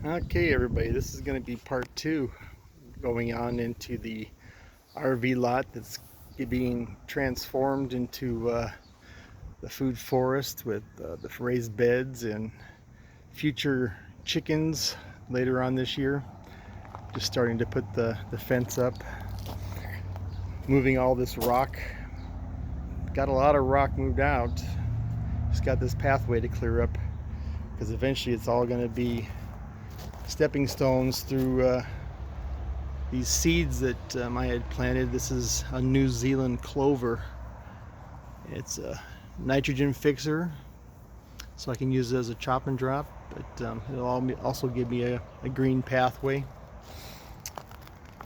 Okay, everybody, this is going to be part two, going on into the RV lot that's being transformed into the food forest with the raised beds and future chickens later on this year. Just starting to put the fence up, moving all this rock. Got a lot of rock moved out. Just got this pathway to clear up because eventually it's all going to be stepping stones through these seeds that I had planted. This is a New Zealand clover. It's a nitrogen fixer, so I can use it as a chop and drop, but it'll also give me a green pathway.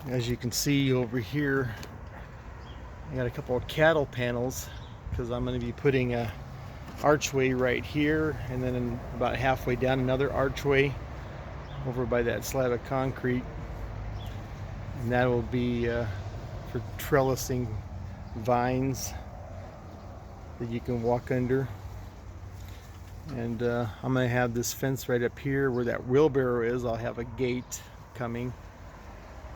As you can see over here, I got a couple of cattle panels because I'm going to be putting a archway right here, and then about halfway down another archway over by that slab of concrete, and that will be for trellising vines that you can walk under. And I'm going to have this fence right up here where that wheelbarrow is. I'll have a gate coming,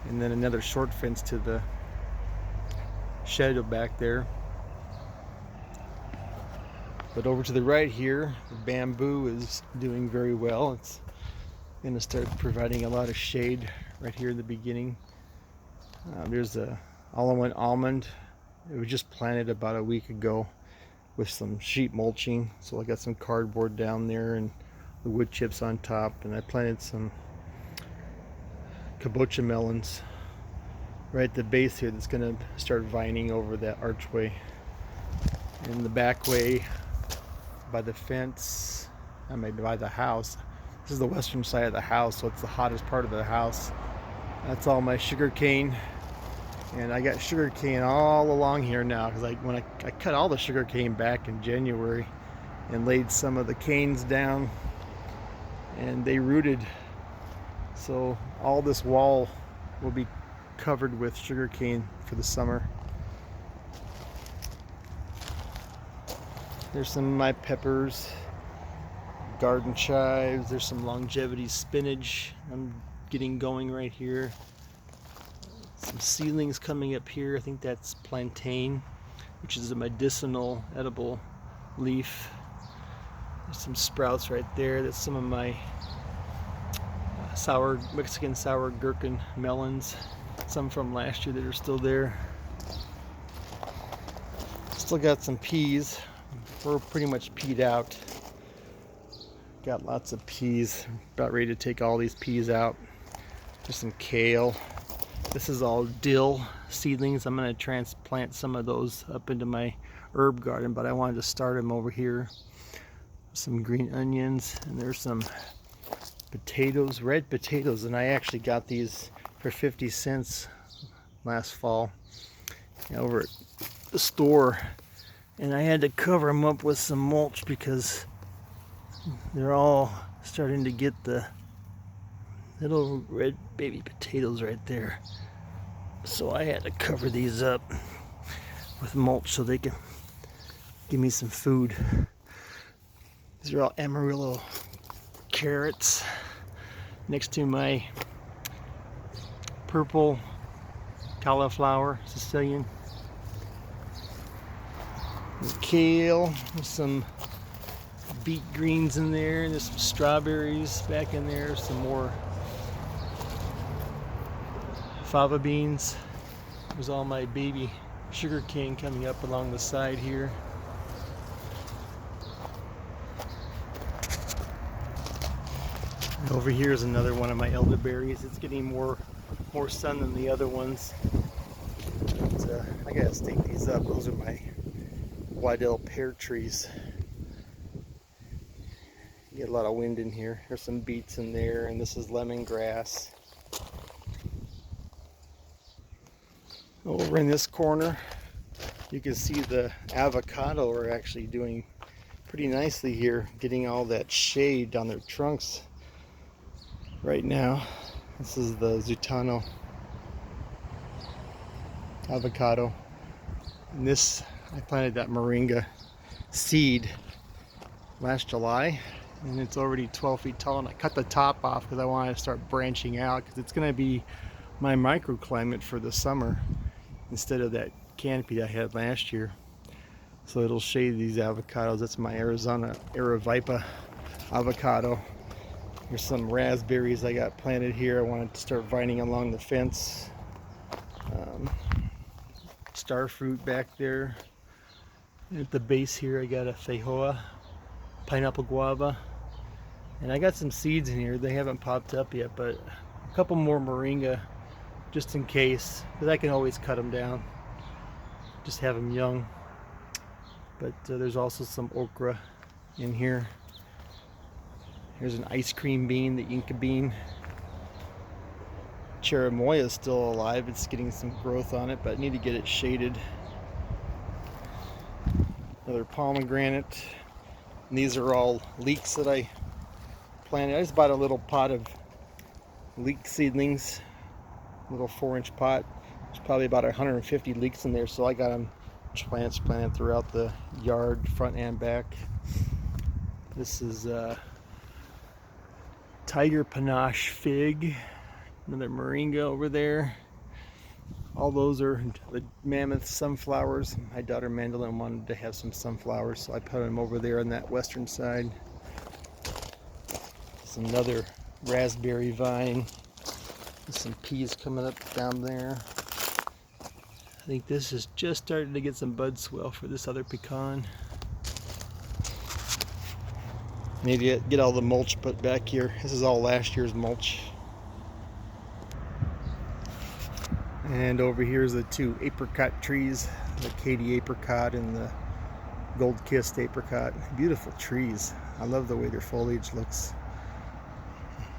and then another short fence to the shed back there. But over to the right here, the bamboo is doing very well. It's going to start providing a lot of shade right here in the beginning. There's a all-in-one almond. It was just planted about a week ago with some sheep mulching, so I got some cardboard down there and the wood chips on top, and I planted some kabocha melons right at the base here that's going to start vining over that archway. In the back way by the fence, I mean by the house, this is the western side of the house, so it's the hottest part of the house. That's all my sugar cane, and I got sugar cane all along here now because when I cut all the sugar cane back in January and laid some of the canes down, and they rooted, so all this wall will be covered with sugar cane for the summer. There's some of my peppers, garden chives. There's some longevity spinach I'm getting going right here. Some seedlings coming up here. I think that's plantain, which is a medicinal edible leaf. There's some sprouts right there. That's some of my Mexican sour gherkin melons. Some from last year that are still there. Still got some peas. We're pretty much peed out. Got lots of peas. About ready to take all these peas out. There's some kale. This is all dill seedlings. I'm going to transplant some of those up into my herb garden, but I wanted to start them over here. Some green onions, and there's some potatoes, red potatoes, and I actually got these for 50 cents last fall over at the store, and I had to cover them up with some mulch because they're all starting to get the little red baby potatoes right there. So I had to cover these up with mulch so they can give me some food. These are all Amarillo carrots next to my purple cauliflower, Sicilian. And kale, there's some beet greens in there, and there's some strawberries back in there, some more fava beans. There's all my baby sugar cane coming up along the side here. And over here is another one of my elderberries. It's getting more sun than the other ones. But, I gotta stake these up. Those are my Waddell pear trees. You get a lot of wind in here. There's some beets in there, and this is lemongrass. Over in this corner, you can see the avocado are actually doing pretty nicely here, getting all that shade on their trunks right now. This is the Zutano avocado. And this, I planted that moringa seed last July, and it's already 12 feet tall, and I cut the top off because I wanted to start branching out because it's going to be my microclimate for the summer instead of that canopy I had last year. So it'll shade these avocados. That's my Arizona Aravaipa avocado. There's some raspberries I got planted here. I wanted to start vining along the fence. Star fruit back there. And at the base here I got a feijoa, pineapple guava. And I got some seeds in here. They haven't popped up yet, but a couple more moringa just in case, because I can always cut them down. Just have them young. But there's also some okra in here. Here's an ice cream bean, the Inca bean. Cherimoya is still alive. It's getting some growth on it, but I need to get it shaded. Another pomegranate. And these are all leeks that I planted. I just bought a little pot of leek seedlings, little 4-inch pot. There's probably about 150 leeks in there, so I got them transplanted throughout the yard, front and back. This is tiger panache fig, another moringa over there. All those are the mammoth sunflowers. My daughter Mandolyn wanted to have some sunflowers, so I put them over there on that western side. There's another raspberry vine. There's some peas coming up down there. I think this is just starting to get some bud swell for this other pecan. Need to get all the mulch put back here. This is all last year's mulch. And over here is the two apricot trees, the Katy apricot and the gold-kissed apricot. Beautiful trees. I love the way their foliage looks.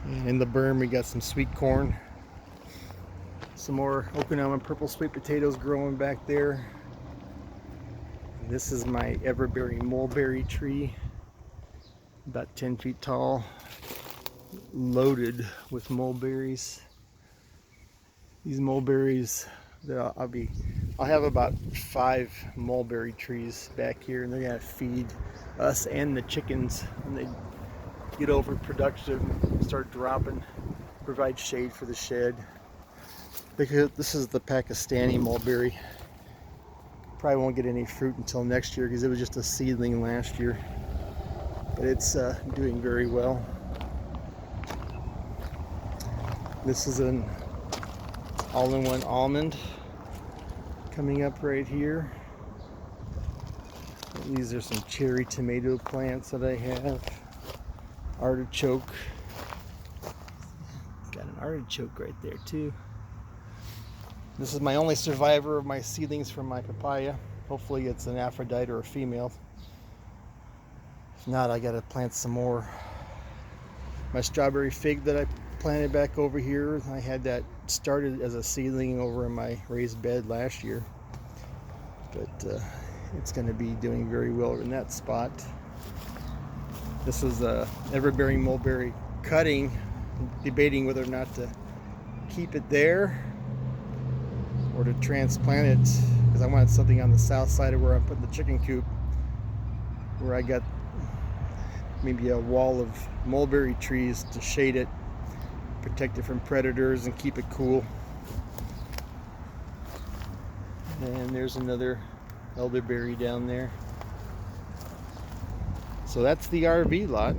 And in the berm we got some sweet corn. Some more Okinawan purple sweet potatoes growing back there. This is my everberry mulberry tree, about 10 feet tall, loaded with mulberries. These mulberries, I'll have about 5 mulberry trees back here, and they're gonna feed us and the chickens when they get overproductive and start dropping, provide shade for the shed. Because this is the Pakistani mulberry. Probably won't get any fruit until next year because it was just a seedling last year. But it's doing very well. This is an all-in-one almond coming up right here. These are some cherry tomato plants that I have. Artichoke. Got an artichoke right there too. This is my only survivor of my seedlings from my papaya. Hopefully it's an Aphrodite or a female. If not, I gotta plant some more. My strawberry fig that I planted back over here, I had that started as a seedling over in my raised bed last year. But it's gonna be doing very well in that spot. This is a everbearing mulberry cutting, debating whether or not to keep it there or to transplant it, because I wanted something on the south side of where I'm putting the chicken coop, where I got maybe a wall of mulberry trees to shade it, protect it from predators and keep it cool. And there's another elderberry down there. So that's the RV lot.